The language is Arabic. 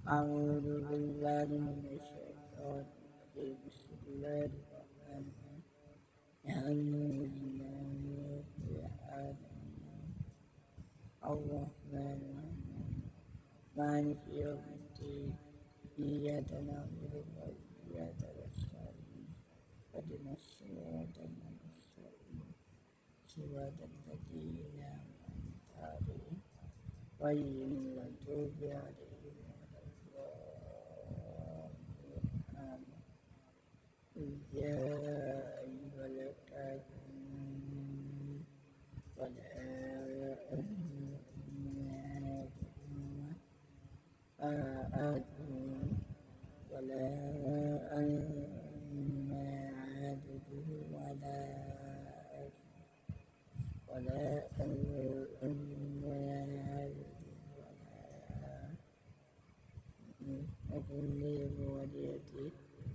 أعوذ بالله من الشيطان الرجيم بسم الله الرحمن الرحيم الحمد لله رب العالمين الرحمن الرحيم مالك يوم الدين إياك نعبد وإياك نستعين اهدنا الصراط المستقيم صراط الذين أنعمت عليهم غير المغضوب عليهم ولا الضالين آمين يا أيها الكافرون ولا آتوا ولا أنا عابد ولا أنا عابد ولا أقول لي بوليتي